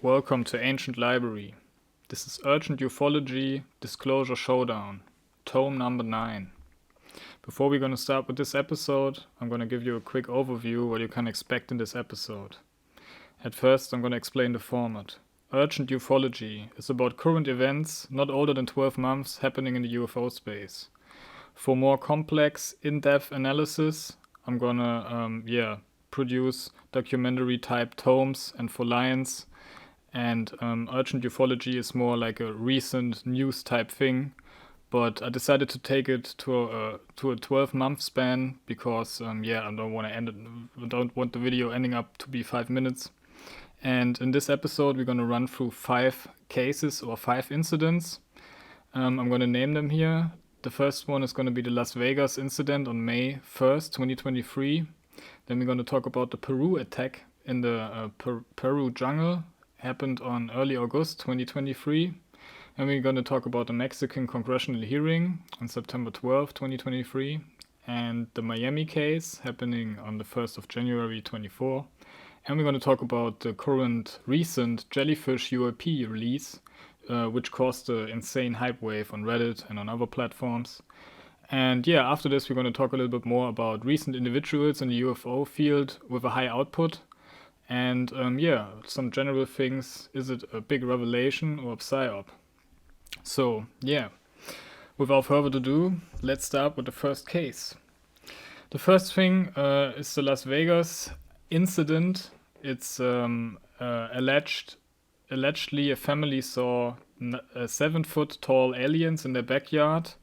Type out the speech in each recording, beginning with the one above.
Welcome to Ancient Library. This is Urgent Ufology Disclosure Showdown, Tome number 9. Before we're going to start with this episode, I'm going to give you a quick overview what you can expect in this episode. At first, I'm going to explain the format. Urgent Ufology is about current events not older than 12 months happening in the UFO space. For more complex, in-depth analysis, I'm going to produce documentary-type tomes and for lions. And Urgent Ufology is more like a recent news type thing, but I decided to take it to a 12-month span because I don't want the video ending up to be 5 minutes. And in this episode, we're going to run through 5 cases or 5 incidents. I'm going to name them here. The first one is going to be the Las Vegas incident on May 1st, 2023. Then we're going to talk about the Peru attack in the Peru jungle. Happened on early August 2023. And we're going to talk about the Mexican congressional hearing on September 12, 2023. And the Miami case happening on the 1st of January 24. And we're going to talk about the current recent Jellyfish UAP release, which caused an insane hype wave on Reddit and on other platforms. And after this we're going to talk a little bit more about recent individuals in the UFO field with a high output. And some general things. Is it a big revelation or a Psyop? So, without further ado, let's start with the first case. The first thing is the Las Vegas incident. It's allegedly a family saw 7-foot tall aliens in their backyard.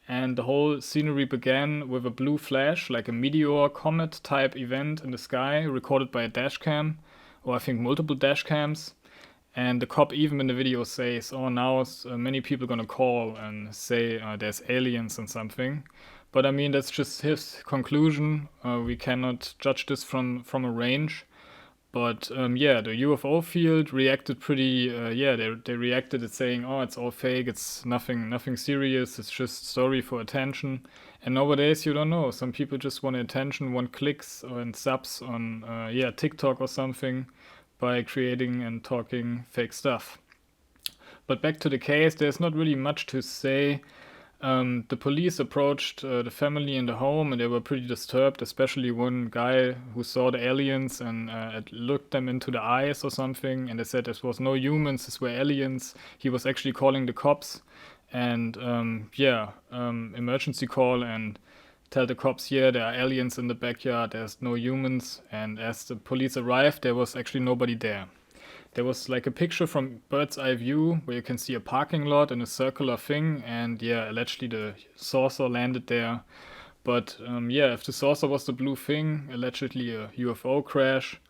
And the whole scenery began with a blue flash, like a meteor comet type event in the sky, recorded by a dash cam, or I think multiple dash cams. And the cop even in the video says, now many people are gonna call and say there's aliens and something. But I mean, that's just his conclusion. We cannot judge this from a range. But the UFO field reacted pretty, they reacted at saying, it's all fake, it's nothing serious, it's just story for attention. And nowadays, you don't know, some people just want attention, want clicks and subs on, TikTok or something by creating and talking fake stuff. But back to the case, there's not really much to say. The police approached the family in the home and they were pretty disturbed, especially one guy who saw the aliens and looked them into the eyes or something, and they said this was no humans, this were aliens. He was actually calling the cops and emergency call and tell the cops, there are aliens in the backyard, there's no humans. And as the police arrived, there was actually nobody there. There was like a picture from bird's eye view where you can see a parking lot and a circular thing, and allegedly the saucer landed there. But if the saucer was the blue thing, allegedly a UFO crash.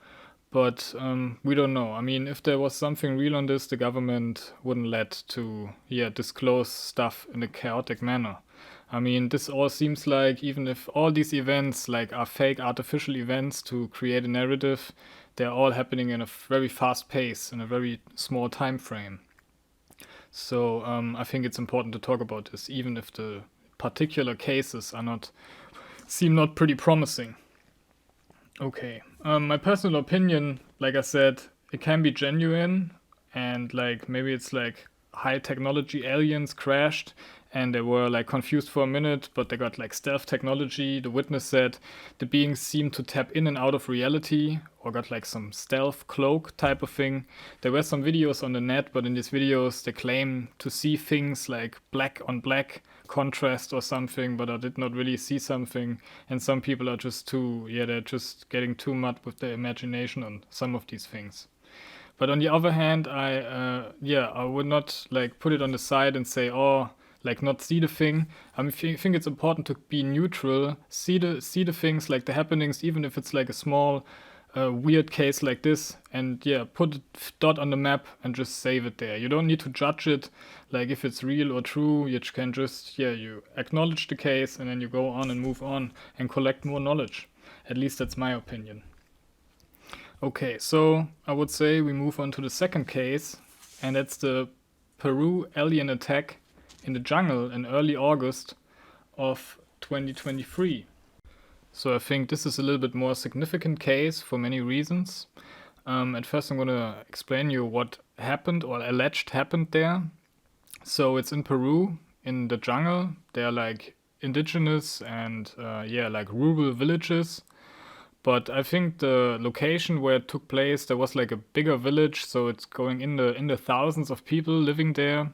But we don't know. I mean, if there was something real on this, the government wouldn't let to disclose stuff in a chaotic manner. I mean, this all seems like, even if all these events are fake artificial events to create a narrative, they're all happening in a very fast pace, in a very small time frame. So I think it's important to talk about this, even if the particular cases seem not pretty promising. Okay, my personal opinion, like I said, it can be genuine, and maybe it's high technology aliens crashed and they were confused for a minute, but they got stealth technology. The witness said the beings seemed to tap in and out of reality, or got some stealth cloak type of thing. There were some videos on the net, but in these videos they claim to see things like black on black contrast or something, but I did not really see something. And some people are just they're just getting too much with their imagination on some of these things. But on the other hand, I would not put it on the side and say, not see the thing. I think it's important to be neutral, see the things, the happenings, even if it's a small weird case like this, and put a dot on the map and just save it there. You don't need to judge it, if it's real or true. You can just you acknowledge the case and then you go on and move on and collect more knowledge. At least that's my opinion. Okay, so I would say we move on to the second case, and that's the Peru alien attack in the jungle in early August of 2023. So I think this is a little bit more significant case for many reasons. At first I'm gonna explain you what happened or alleged happened there. So it's in Peru, in the jungle. There are like indigenous and like rural villages. But I think the location where it took place, there was like a bigger village, so it's going in the thousands of people living there.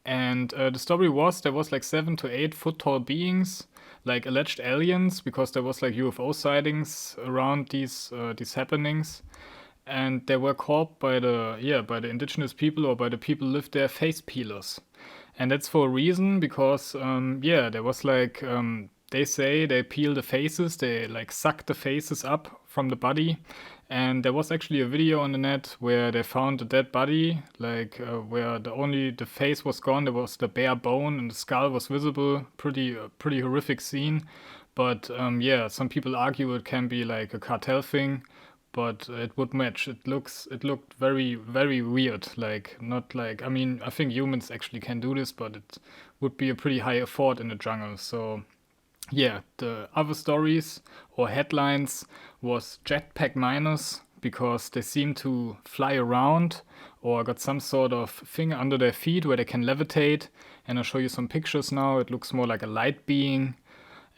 And the story was there was like 7 to 8 foot tall beings, like alleged aliens, because there was like UFO sightings around these happenings, and they were called by the indigenous people or by the people who lived there face peelers, and that's for a reason because there was like they say they peel the faces, they like suck the faces up from the body. And there was actually a video on the net where they found a dead body, like where only the face was gone. There was the bare bone and the skull was visible. Pretty horrific scene. But some people argue it can be like a cartel thing, but it would match. It looked very very weird. Like not like, I mean, I think humans actually can do this, but it would be a pretty high effort in the jungle. So yeah, the other stories or headlines was jetpack miners because they seem to fly around or got some sort of thing under their feet where they can levitate. And I'll show you some pictures now. It looks more like a light being.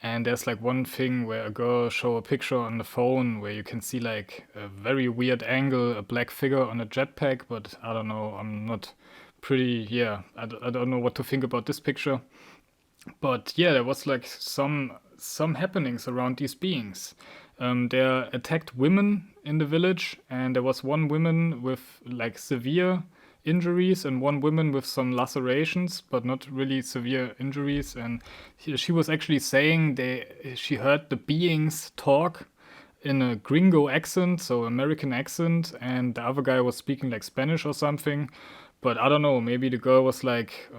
And there's like one thing where a girl show a picture on the phone where you can see like a very weird angle, a black figure on a jetpack. But I don't know, I'm not pretty, I don't know what to think about this picture. But yeah, there was like some happenings around these beings. They attacked women in the village, and there was one woman with like severe injuries and one woman with some lacerations, but not really severe injuries. And she was actually saying she heard the beings talk in a gringo accent, so American accent, and the other guy was speaking like Spanish or something. But I don't know, maybe the girl was like,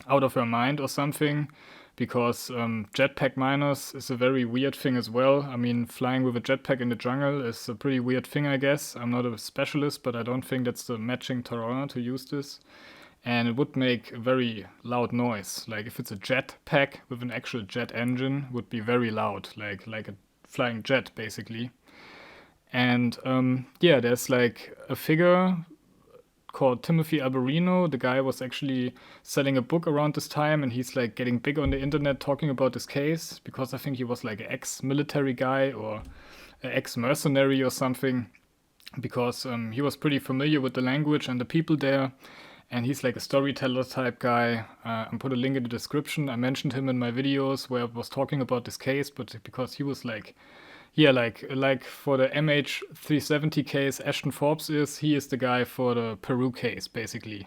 out of her mind or something, because jetpack miners is a very weird thing as well. I mean, flying with a jetpack in the jungle is a pretty weird thing, I guess. I'm not a specialist, but I don't think that's the matching terrain to use this. And it would make a very loud noise. Like if it's a jetpack with an actual jet engine, would be very loud, like a flying jet basically. And there's like a figure called Timothy Alberino. The guy was actually selling a book around this time, and he's like getting big on the internet talking about this case because I think he was like an ex-military guy or an ex-mercenary or something, because he was pretty familiar with the language and the people there, and he's like a storyteller type guy. I put a link in the description. I mentioned him in my videos where I was talking about this case, but because he was like for the MH370 case, Ashton Forbes he is the guy for the Peru case, basically.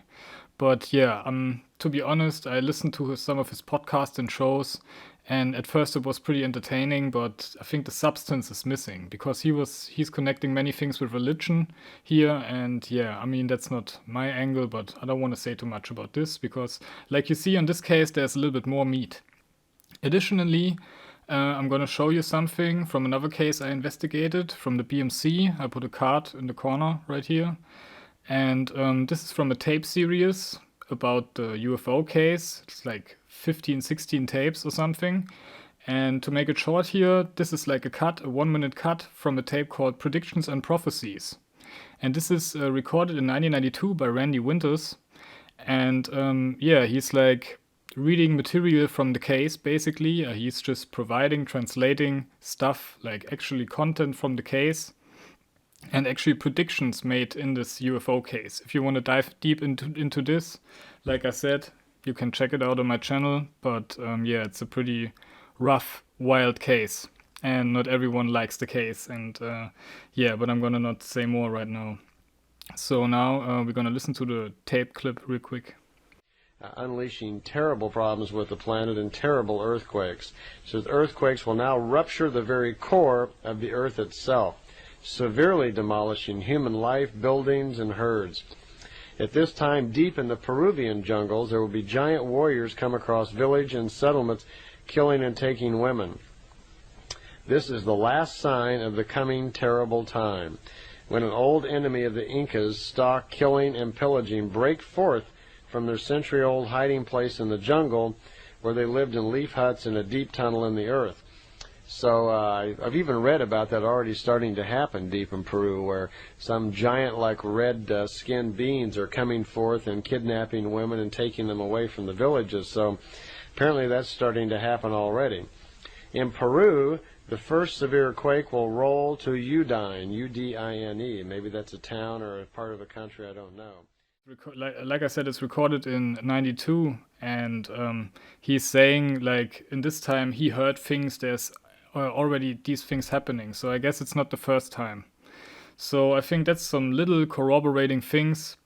But to be honest, I listened to some of his podcasts and shows, and at first it was pretty entertaining, but I think the substance is missing, because he's connecting many things with religion here, and I mean, that's not my angle, but I don't want to say too much about this, because like you see on this case, there's a little bit more meat. Additionally, I'm going to show you something from another case I investigated from the BMC. I put a card in the corner right here. And this is from a tape series about the UFO case. It's like 15, 16 tapes or something. And to make it short here, this is like a 1-minute cut from a tape called Predictions and Prophecies. And this is recorded in 1992 by Randy Winters. And he's like reading material from the case, basically. He's just translating stuff, like actually content from the case, and actually predictions made in this UFO case. If you want to dive deep into this, like I said, you can check it out on my channel. But it's a pretty rough, wild case, and not everyone likes the case. And but I'm gonna not say more right now. So now we're gonna listen to the tape clip real quick. Unleashing terrible problems with the planet and terrible earthquakes. So the earthquakes will now rupture the very core of the earth itself, severely demolishing human life, buildings, and herds. At this time, deep in the Peruvian jungles, there will be giant warriors come across village and settlements, killing and taking women. This is the last sign of the coming terrible time, when an old enemy of the Incas, stalk, killing, and pillaging, break forth from their century-old hiding place in the jungle, where they lived in leaf huts in a deep tunnel in the earth. So I've even read about that already starting to happen deep in Peru, where some giant like red skinned beings are coming forth and kidnapping women and taking them away from the villages. So apparently that's starting to happen already. In Peru, the first severe quake will roll to Udine, U-D-I-N-E. Maybe that's a town or a part of a country, I don't know. Like I said, it's recorded in 92, and he's saying, like, in this time he heard things, there's already these things happening, so I guess it's not the first time. So I think that's some little corroborating things.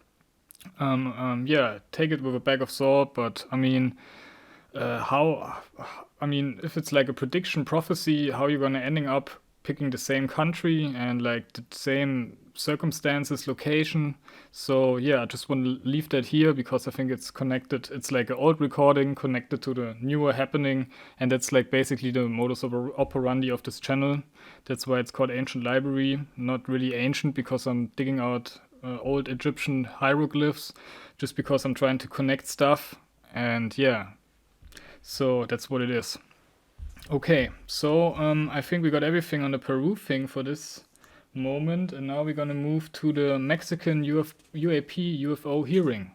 Yeah, take it with a bag of salt, but I mean, if it's like a prediction prophecy, how you're gonna ending up picking the same country and like the same circumstances, location. So yeah, I just want to leave that here because I think it's connected. It's like an old recording connected to the newer happening, and that's like basically the modus operandi of this channel. That's why it's called Ancient Library. Not really ancient because I'm digging out old Egyptian hieroglyphs, just because I'm trying to connect stuff. And yeah, so that's what it is. Okay, so I think we got everything on the Peru thing for this moment, and now we're gonna move to the Mexican UAP UFO hearing.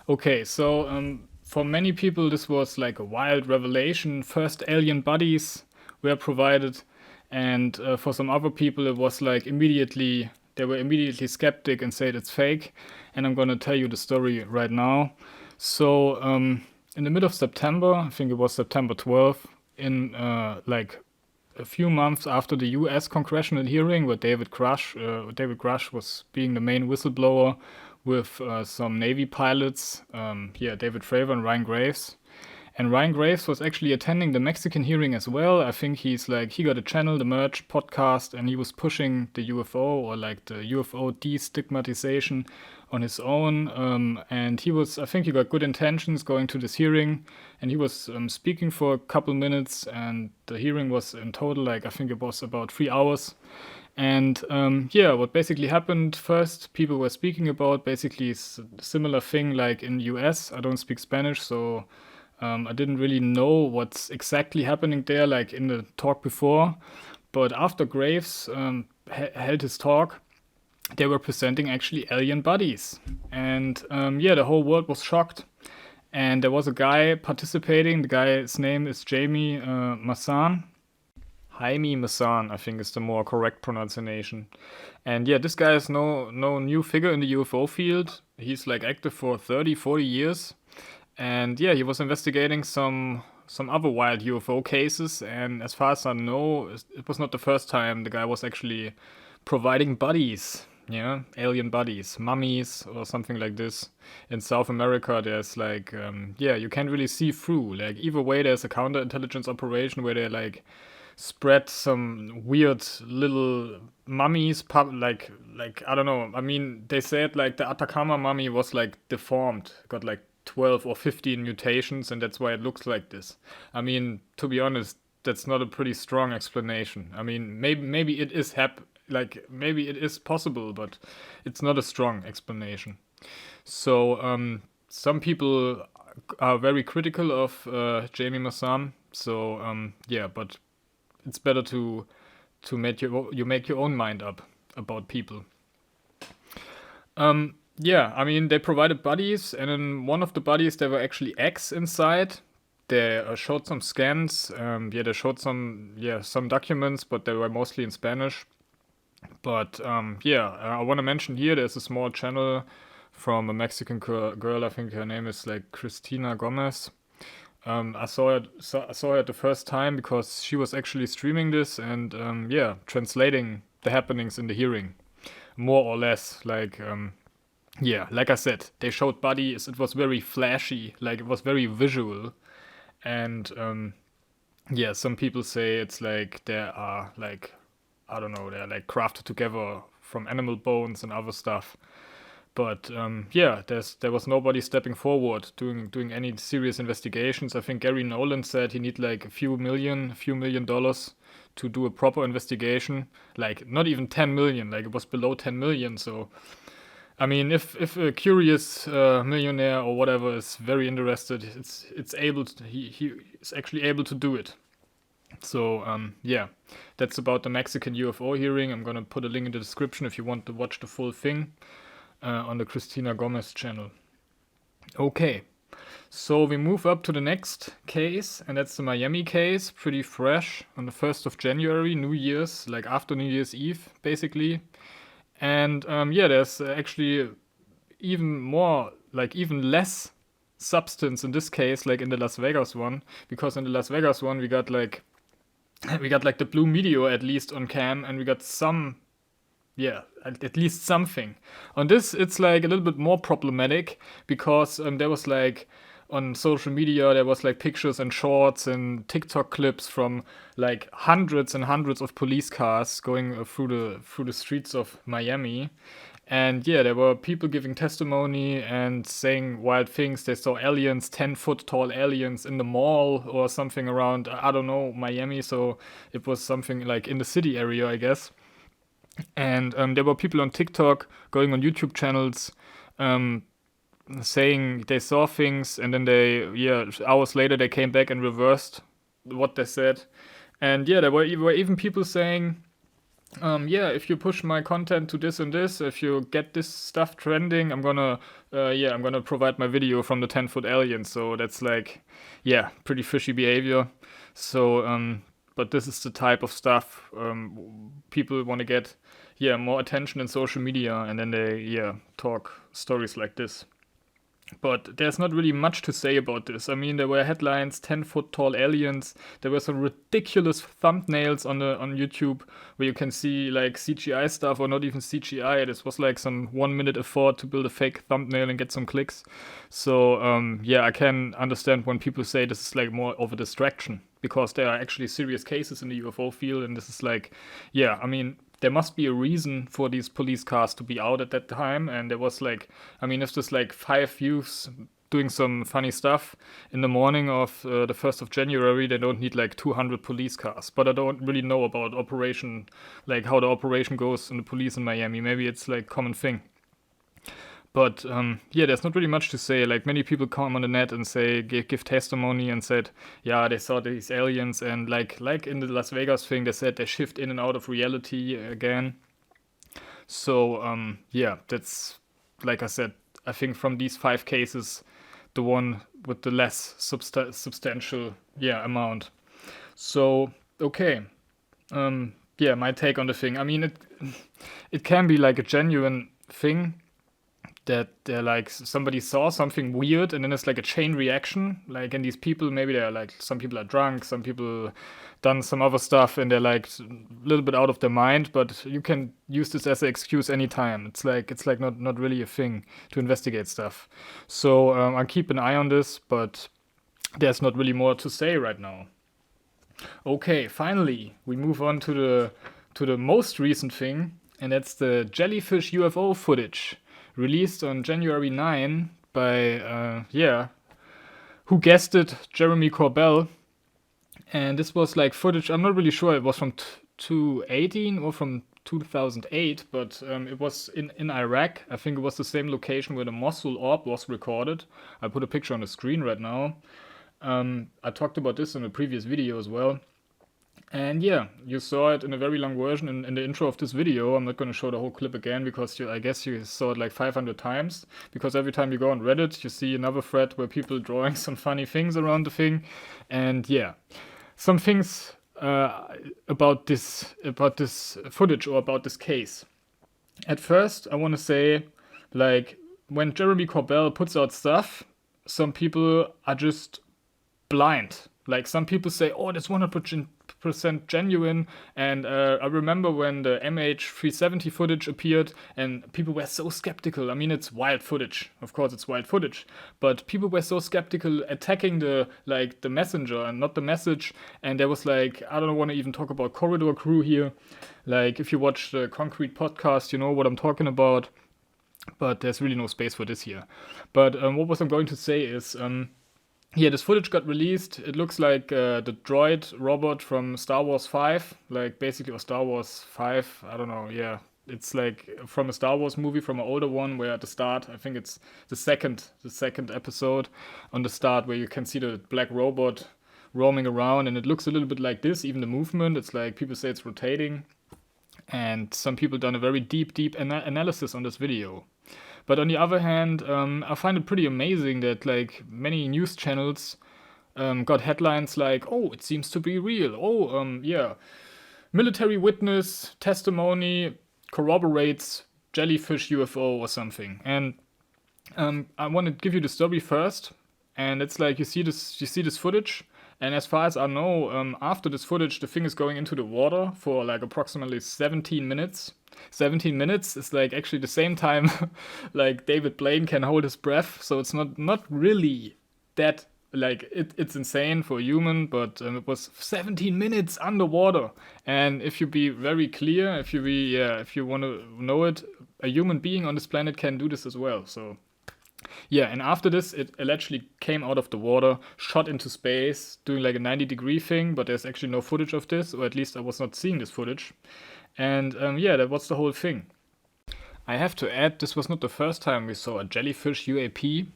Okay, so for many people this was like a wild revelation. First alien bodies were provided, and for some other people it was like they were immediately skeptic and said it's fake. And I'm gonna tell you the story right now. So in the middle of September, I think it was September 12th, in like a few months after the U.S. congressional hearing where David Grush was being the main whistleblower with some Navy pilots, David Fravor and Ryan Graves. And Ryan Graves was actually attending the Mexican hearing as well. I think he got a channel, the Merge podcast, and he was pushing the UFO or like the UFO destigmatization on his own. And I think he got good intentions going to this hearing, and he was speaking for a couple minutes, and the hearing was in total, like, I think it was about 3 hours. And what basically happened first, people were speaking about basically a similar thing like in the US. I don't speak Spanish, so I didn't really know what's exactly happening there, like in the talk before. But after Graves held his talk, they were presenting actually alien bodies. And the whole world was shocked. And there was a guy participating. The guy's name is Jaime Maussan. Jaime Maussan, I think is the more correct pronunciation. And yeah, this guy is no new figure in the UFO field. He's like active for 30, 40 years. And yeah, he was investigating some other wild UFO cases, and as far as I know, it was not the first time the guy was actually providing bodies, alien bodies, mummies or something like this. In South America, there's like, you can't really see through. Like either way, there's a counterintelligence operation where they like spread some weird little mummies, like I don't know. I mean, they said like the Atacama mummy was like deformed, got like 12 or 15 mutations, and that's why it looks like this. I mean, to be honest, that's not a pretty strong explanation. I mean, maybe it is maybe it is possible, but it's not a strong explanation. So some people are very critical of Jaime Maussan. So but it's better to make your own mind up about people. I mean, they provided bodies, and in one of the bodies there were actually eggs inside. They showed some scans. They showed some documents, but they were mostly in Spanish. But I want to mention here there's a small channel from a Mexican girl. I think her name is like Cristina Gomez. I saw her the first time because she was actually streaming this and translating the happenings in the hearing, more or less. Like like I said, they showed bodies. It was very flashy, like it was very visual, and some people say it's like they are like, I don't know, they're like crafted together from animal bones and other stuff. But there was nobody stepping forward doing any serious investigations. I think Gary Nolan said he need like a few million dollars to do a proper investigation. Like not even 10 million, like it was below 10 million. So I mean, if a curious millionaire or whatever is very interested, he is actually able to do it. So yeah, that's about the Mexican UFO hearing. I'm gonna put a link in the description if you want to watch the full thing on the Christina Gomez channel. Okay, so we move up to the next case, and that's the Miami case, pretty fresh, on the 1st of January, New Year's, like after New Year's Eve, basically. And yeah, there's actually even more, like even less substance in this case, like in the Las Vegas one, because in the Las Vegas one we got like the blue meteor at least on cam, and we got some, yeah, at least something. On this, it's like a little bit more problematic because there was like on social media there was like pictures and shorts and TikTok clips from like hundreds and hundreds of police cars going through the streets of Miami. And yeah, there were people giving testimony and saying wild things. They saw aliens, 10-foot tall aliens in the mall or something around, I don't know, Miami. So it was something like in the city area, I guess. And there were people on TikTok going on YouTube channels saying they saw things, and then hours later they came back and reversed what they said. And yeah, there were even people saying, yeah, if you push my content to this and this, if you get this stuff trending, I'm gonna provide my video from the 10-foot alien. So that's like, yeah, pretty fishy behavior. So, but this is the type of stuff people want to get, yeah, more attention in social media, and then they, yeah, talk stories like this. But there's not really much to say about this. I mean, there were headlines, 10-foot tall aliens. There were some ridiculous thumbnails on YouTube where you can see like CGI stuff, or not even CGI. This was like some 1 minute effort to build a fake thumbnail and get some clicks. So yeah, I can understand when people say this is like more of a distraction, because there are actually serious cases in the UFO field, and this is like, yeah, I mean, there must be a reason for these police cars to be out at that time. And there was like, I mean, if there's like 5 youths doing some funny stuff in the morning of the 1st of January, they don't need like 200 police cars. But I don't really know about operation, like how the operation goes in the police in Miami. Maybe it's like common thing. But yeah, there's not really much to say. Like, many people come on the net and say, give testimony and said, yeah, they saw these aliens, and like in the Las Vegas thing, they said they shift in and out of reality again. So yeah, that's, like I said, I think from these 5 cases, the one with the less substantial, yeah, amount. So okay, yeah, my take on the thing. I mean, it can be like a genuine thing, that they're like, somebody saw something weird, and then it's like a chain reaction. Like, and these people, maybe they're like, some people are drunk, some people done some other stuff, and they're like a little bit out of their mind. But you can use this as an excuse anytime. It's like not really a thing to investigate stuff. So I'll keep an eye on this, but there's not really more to say right now. Okay, finally we move on to the most recent thing, and that's the Jellyfish UFO footage, released on January 9 by, yeah, who guessed it, Jeremy Corbell. And this was like footage, I'm not really sure it was from 2018 or from 2008, but it was in Iraq. I think it was the same location where the Mosul orb was recorded. I put a picture on the screen right now. I talked about this in a previous video as well. And yeah, you saw it in a very long version in the intro of this video. I'm not going to show the whole clip again, because I guess you saw it like 500 times. Because every time you go on Reddit, you see another thread where people drawing some funny things around the thing. And yeah, some things about this footage, or about this case. At first, I want to say, like, when Jeremy Corbell puts out stuff, some people are just blind. Like, some people say, oh, that's 100% genuine. And I remember when the MH370 footage appeared, and people were so skeptical. I mean, it's wild footage. Of course, it's wild footage. But people were so skeptical, attacking the messenger and not the message. And there was like, I don't want to even talk about Corridor Crew here. Like, if you watch the Concrete podcast, you know what I'm talking about. But there's really no space for this here. But what was I'm going to say is, yeah, this footage got released. It looks like the droid robot from Star Wars 5, like basically, or Star Wars 5, I don't know, yeah. It's like from a Star Wars movie, from an older one, where at the start, I think it's the second episode, on the start, where you can see the black robot roaming around, and it looks a little bit like this. Even the movement, it's like people say it's rotating, and some people done a very deep analysis on this video. But on the other hand, I find it pretty amazing that like many news channels got headlines like, "Oh, it seems to be real." "Oh, yeah, military witness testimony corroborates Jellyfish UFO" or something. And I want to give you the story first. And it's like you see this footage, and as far as I know, after this footage, the thing is going into the water for like approximately 17 minutes. 17 minutes is like actually the same time like David Blaine can hold his breath. So it's not really that like it's insane for a human, but it was 17 minutes underwater. And if you be very clear, if you want to know it, a human being on this planet can do this as well. So yeah, and after this, it allegedly came out of the water, shot into space, doing like a 90-degree thing, but there's actually no footage of this, or at least I was not seeing this footage. And yeah, that was the whole thing. I have to add, this was not the first time we saw a Jellyfish UAP.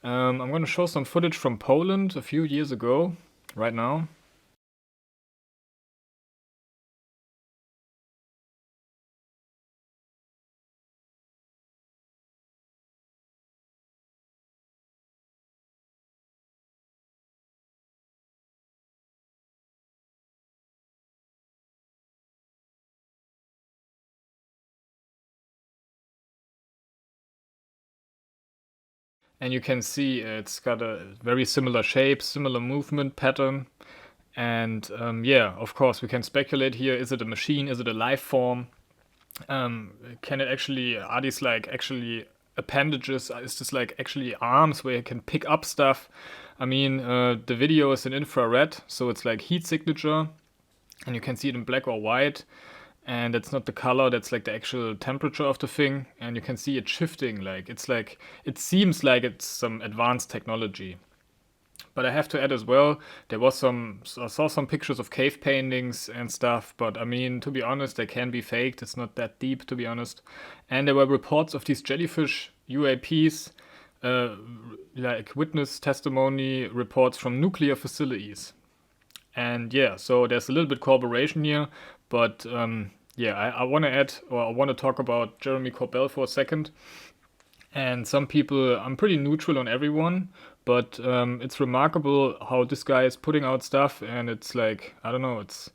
I'm going to show some footage from Poland a few years ago, right now. And you can see it's got a very similar shape, similar movement pattern. And yeah, of course, we can speculate here. Is it a machine? Is it a life form? Can it actually, are these like actually appendages? Is this like actually arms where you can pick up stuff? I mean, the video is in infrared, so it's like heat signature, and you can see it in black or white. And that's not the color, that's like the actual temperature of the thing, and you can see it shifting. Like it seems like it's some advanced technology. But I have to add as well, I saw some pictures of cave paintings and stuff, but I mean, to be honest, they can be faked. It's not that deep, to be honest. And there were reports of these jellyfish UAPs, like witness testimony reports from nuclear facilities. And yeah, so there's a little bit corroboration here, but yeah, I want to add, or I want to talk about Jeremy Corbell for a second. And some people, I'm pretty neutral on everyone, but it's remarkable how this guy is putting out stuff, and it's like, I don't know, it's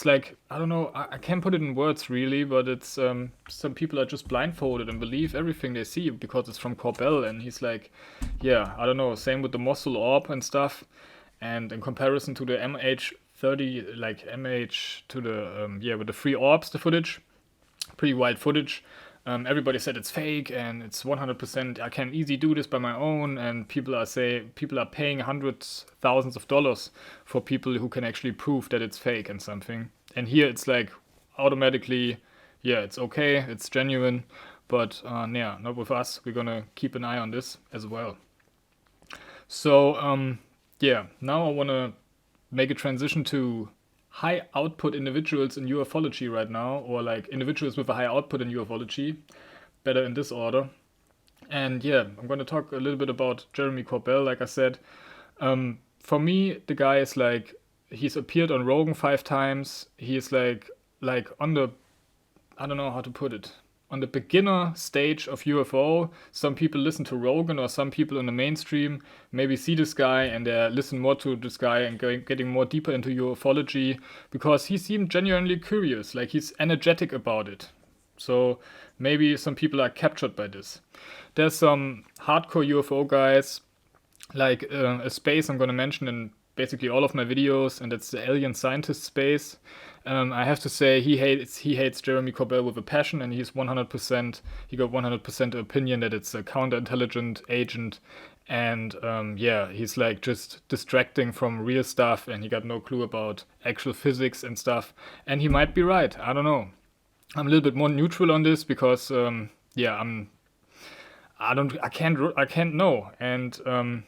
like, I don't know, I can't put it in words really, but it's some people are just blindfolded and believe everything they see because it's from Corbell, and he's like, yeah, I don't know, same with the Mosul orb and stuff. And in comparison to the MH30, like MH to the, yeah, with the three orbs, the footage, pretty wild footage. Everybody said it's fake and it's 100%. I can easily do this by my own, and people are paying hundreds, thousands of dollars for people who can actually prove that it's fake and something. And here it's like automatically, yeah, it's okay, it's genuine, but yeah, not with us. We're gonna keep an eye on this as well. So yeah, now I want to make a transition to high output individuals in ufology right now, or like individuals with a high output in ufology, better in this order. And yeah, I'm going to talk a little bit about Jeremy Corbell, like I said. For me, the guy is like, he's appeared on Rogan 5 times. He's like on the, I don't know how to put it, on the beginner stage of UFO. Some people listen to Rogan, or some people in the mainstream maybe see this guy and they listen more to this guy and getting more deeper into ufology because he seemed genuinely curious, like he's energetic about it. So maybe some people are captured by this. There's some hardcore UFO guys, like a space I'm going to mention in basically all of my videos, and that's the alien scientist space. I have to say he hates Jeremy Corbell with a passion, and he got 100% opinion that it's a counterintelligent agent, and yeah, he's like just distracting from real stuff, and he got no clue about actual physics and stuff, and he might be right. I don't know. I'm a little bit more neutral on this because yeah, I can't know, and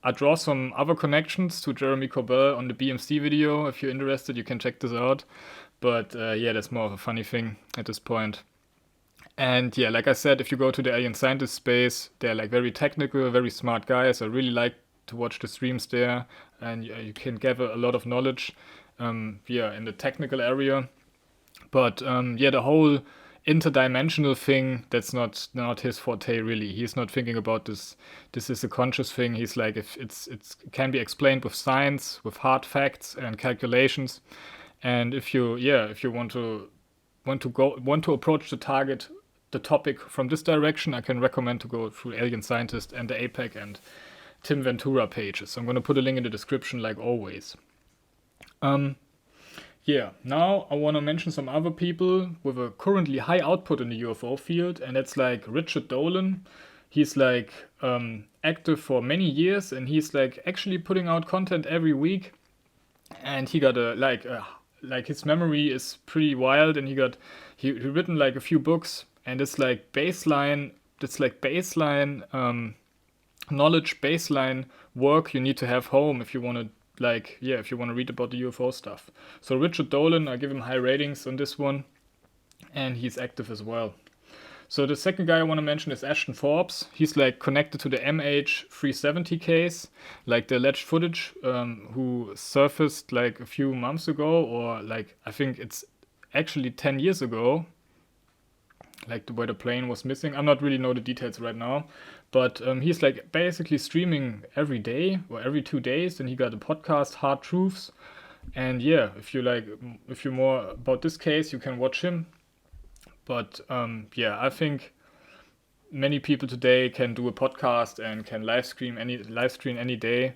I draw some other connections to Jeremy Corbell on the BMC video. If you're interested, you can check this out. But yeah, that's more of a funny thing at this point. And yeah, like I said, if you go to the alien scientist space, they're like very technical, very smart guys. I really like to watch the streams there, and you can gather a lot of knowledge, in the technical area. But the whole interdimensional thing, that's not his forte really. He's not thinking about this. This is a conscious thing. He's like, if it can be explained with science, with hard facts and calculations, and if you want to approach the topic from this direction, I can recommend to go through Alien Scientist and the APEC and Tim Ventura pages. I'm going to put a link in the description like always. Now I want to mention some other people with a currently high output in the UFO field, and that's like Richard Dolan. He's like active for many years, and he's like actually putting out content every week, and he got like his memory is pretty wild, and he written like a few books, and it's like baseline knowledge, baseline work you need to have home if you want to read about the UFO stuff. So Richard Dolan, I give him high ratings on this one, and he's active as well. So the second guy I want to mention is Ashton Forbes. He's like connected to the MH370 case, like the alleged footage who surfaced like a few months ago, or like I think it's actually 10 years ago, like where the plane was missing. I'm not really know the details right now, but he's like basically streaming every day or every 2 days, and he got a podcast, Hard Truths. And if you're more about this case, you can watch him. But I think many people today can do a podcast and can live stream any day.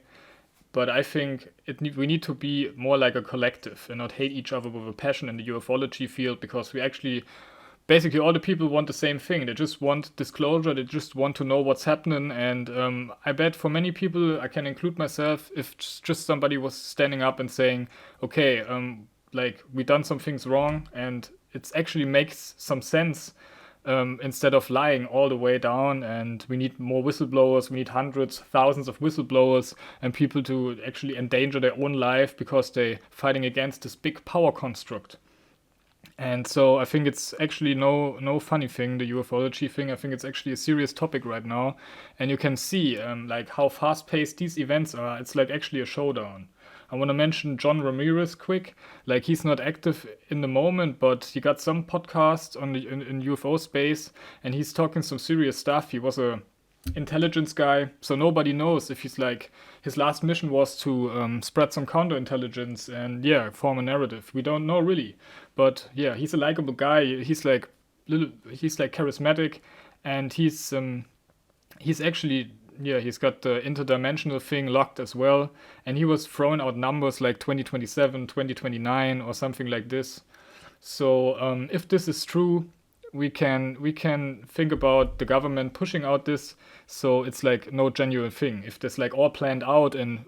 But I think we need to be more like a collective and not hate each other with a passion in the ufology field, because we actually, basically all the people want the same thing. They just want disclosure. They just want to know what's happening. And I bet for many people, I can include myself, if just somebody was standing up and saying, okay, like we done some things wrong, and it actually makes some sense, instead of lying all the way down. And we need more whistleblowers. We need hundreds, thousands of whistleblowers, and people to actually endanger their own life because they're fighting against this big power construct. And so I think it's actually no funny thing, the ufology thing. I think it's actually a serious topic right now. And you can see like how fast-paced these events are. It's like actually a showdown. I want to mention John Ramirez quick. Like, he's not active in the moment, but he got some podcasts on in UFO space, and he's talking some serious stuff. He was a intelligence guy, so nobody knows if he's like, his last mission was to spread some counterintelligence and form a narrative. We don't know really, but he's a likable guy. He's like charismatic, and he's actually he's got the interdimensional thing locked as well, and he was throwing out numbers like 2027, 2029 or something like this. So if this is true, we can think about the government pushing out this, so it's like no genuine thing. If this like all planned out and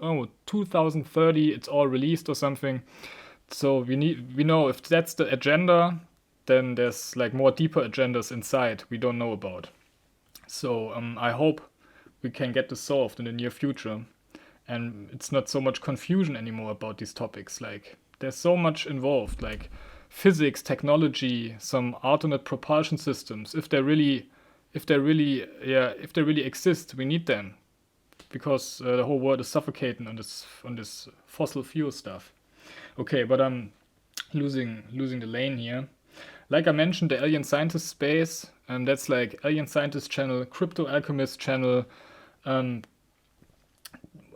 2030 it's all released or something. So we know if that's the agenda, then there's like more deeper agendas inside we don't know about. So I hope we can get this solved in the near future, and it's not so much confusion anymore about these topics. Like, there's so much involved, like physics, technology, some alternate propulsion systems. If they really exist, we need them, because the whole world is suffocating on this fossil fuel stuff. Okay, but I'm losing the lane here. Like I mentioned, the Alien Scientist space, and that's like Alien Scientist channel, Crypto Alchemist channel.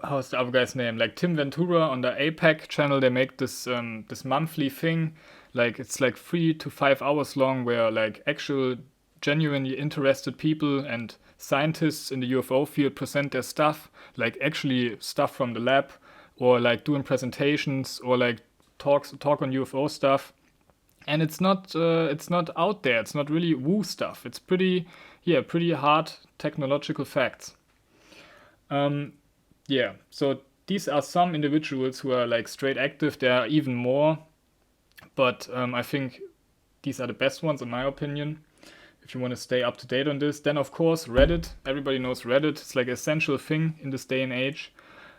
How's the other guy's name? Like Tim Ventura on the APEC channel, they make this monthly thing. Like, it's like 3 to 5 hours long, where like actual genuinely interested people and scientists in the UFO field present their stuff, like actually stuff from the lab, or like doing presentations, or like talk on UFO stuff. And it's not out there. It's not really woo stuff. It's pretty hard technological facts. So these are some individuals who are like straight active. There are even more, but I think these are the best ones in my opinion, if you want to stay up to date on this. Then of course Reddit. Everybody knows Reddit. It's like an essential thing in this day and age.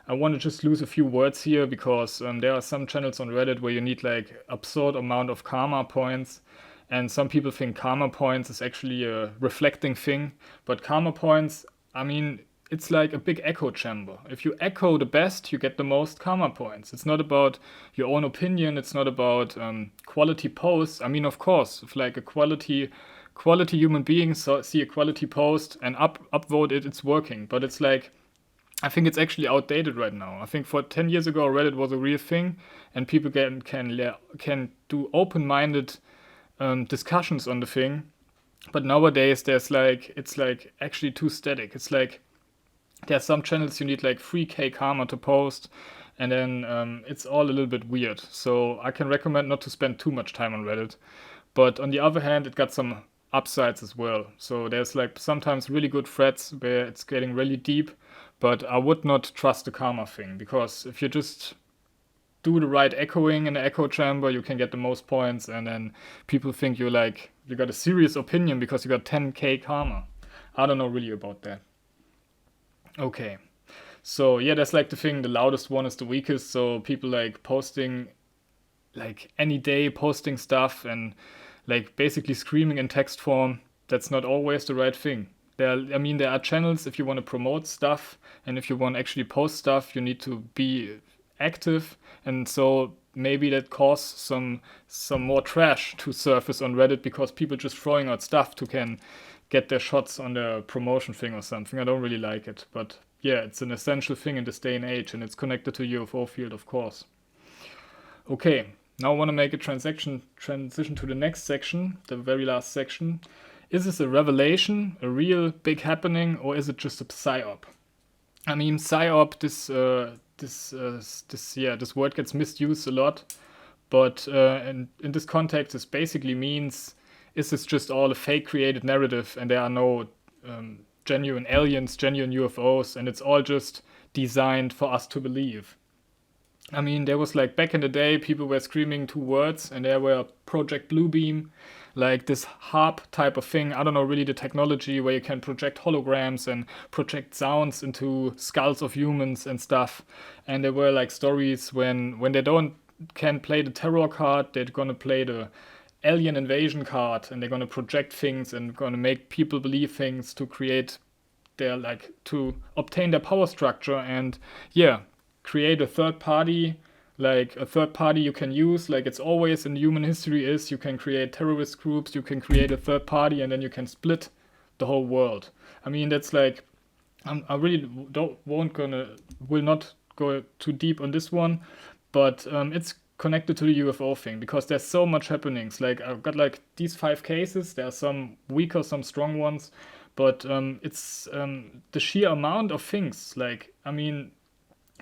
I want to just lose a few words here, because there are some channels on Reddit where you need like absurd amount of karma points, and some people think karma points is actually a reflecting thing, but karma points, I mean, it's like a big echo chamber. If you echo the best, you get the most karma points. It's not about your own opinion. It's not about quality posts. I mean, of course, if like a quality human being see a quality post and upvote it, it's working. But it's like, I think it's actually outdated right now. I think for 10 years ago, Reddit was a real thing, and people can do open-minded discussions on the thing. But nowadays, it's like actually too static. It's like there's some channels you need like 3k karma to post, and then it's all a little bit weird. So I can recommend not to spend too much time on Reddit. But on the other hand, it got some upsides as well. So there's like sometimes really good threads where it's getting really deep, but I would not trust the karma thing, because if you just do the right echoing in the echo chamber, you can get the most points, and then people think you got a serious opinion because you got 10k karma. I don't know really about that. Okay. So yeah, that's like the thing, the loudest one is the weakest. So people like posting like any day, posting stuff and like basically screaming in text form, that's not always the right thing. There are channels, if you want to promote stuff and if you want to actually post stuff, you need to be active, and so maybe that causes some more trash to surface on Reddit, because people just throwing out stuff to can get their shots on the promotion thing or something. I don't really like it, but yeah, it's an essential thing in this day and age, and it's connected to UFO field, of course. Okay, now I want to make a transition to the next section, the very last section. Is this a revelation, a real big happening, or is it just a psyop? I mean, psyop, this word gets misused a lot, but in this context, this basically means, is this just all a fake created narrative and there are no genuine aliens, genuine UFOs, and it's all just designed for us to believe? I mean, there was like back in the day, people were screaming two words, and there were Project Bluebeam, like this harp type of thing. I don't know really the technology where you can project holograms and project sounds into skulls of humans and stuff. And there were like stories when they can play the terror card, they're gonna play the alien invasion card, and they're gonna project things and gonna make people believe things to create to obtain their power structure, and yeah, create a third party, like a third party you can use, like it's always in human history is, you can create terrorist groups, you can create a third party, and then you can split the whole world. I mean, that's like, I really will not go too deep on this one, but it's connected to the UFO thing, because there's so much happenings. Like I've got like these 5 cases, there are some weaker, some strong ones, but it's the sheer amount of things. Like, I mean,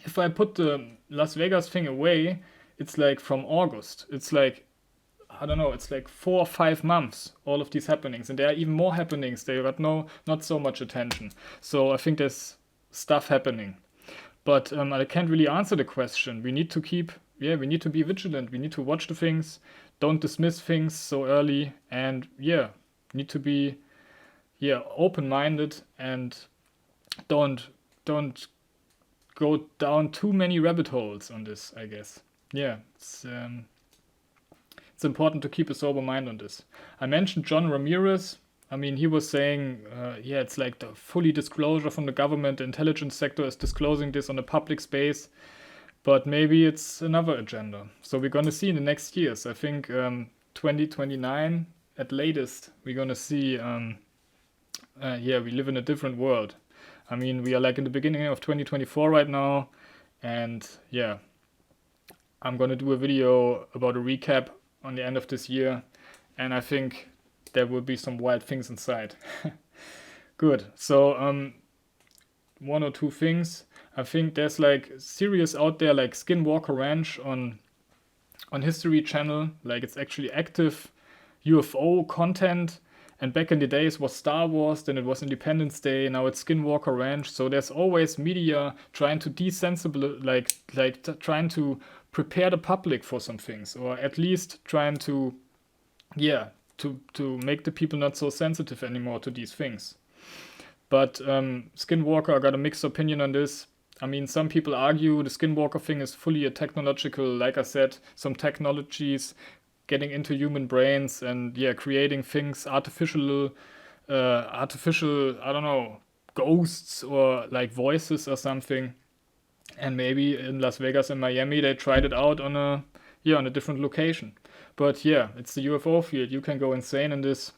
if I put the Las Vegas thing away, it's like from August. It's like, I don't know, it's like 4 or 5 months, all of these happenings. And there are even more happenings. They got not so much attention. So I think there's stuff happening. But I can't really answer the question. We need to be vigilant. We need to watch the things. Don't dismiss things so early. And need to be, open-minded, and don't go down too many rabbit holes on this, I guess. Yeah, it's important to keep a sober mind on this. I mentioned John Ramirez. I mean, he was saying, it's like the fully disclosure from the government, the intelligence sector is disclosing this on a public space, but maybe it's another agenda. So we're going to see in the next years. I think 2029 at latest, we're going to see, we live in a different world. I mean, we are like in the beginning of 2024 right now, and I'm going to do a video about a recap on the end of this year, and I think there will be some wild things inside. Good. So, 1 or 2 things. I think there's like series out there like Skinwalker Ranch on History Channel, like it's actually active UFO content. And back in the days it was Star Wars, then it was Independence Day, now it's Skinwalker Ranch. So there's always media trying to trying to prepare the public for some things, or at least trying to make the people not so sensitive anymore to these things. But Skinwalker, I got a mixed opinion on this. I mean, some people argue the Skinwalker thing is fully a technological, like I said, some technologies getting into human brains and creating things, artificial, I don't know, ghosts or like voices or something. And maybe in Las Vegas and Miami they tried it out on a different location. But yeah, it's the UFO field. You can go insane in this.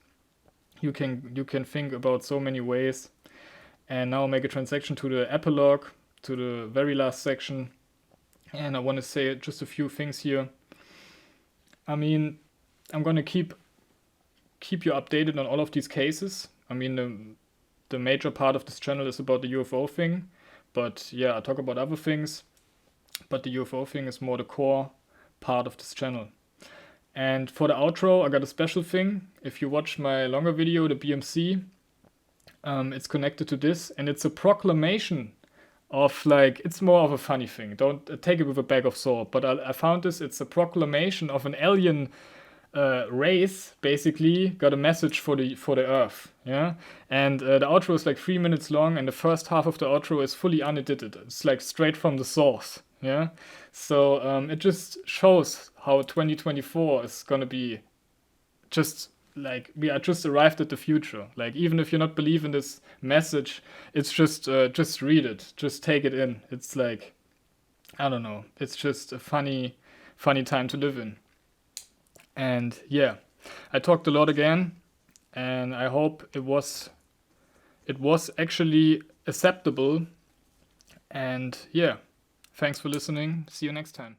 You can think about so many ways. And now make a transaction to the epilogue, to the very last section. And I want to say just a few things here. I mean, I'm gonna keep you updated on all of these cases. I mean, the major part of this channel is about the UFO thing, but yeah, I talk about other things. But the UFO thing is more the core part of this channel. And for the outro, I got a special thing. If you watch my longer video, the BMC, it's connected to this, and it's a proclamation of like, it's more of a funny thing. Don't take it with a bag of salt. But I found this. It's a proclamation of an alien race. Basically, got a message for the Earth. Yeah, and the outro is like 3 minutes long, and the first half of the outro is fully unedited. It's like straight from the source. Yeah, so it just shows how 2024 is gonna be. Just like we are just arrived at the future. Like even if you're not believing this message, it's just read it, just take it in. It's like, I don't know, it's just a funny time to live in. And yeah, I talked a lot again, and I hope it was actually acceptable. And yeah, thanks for listening. See you next time.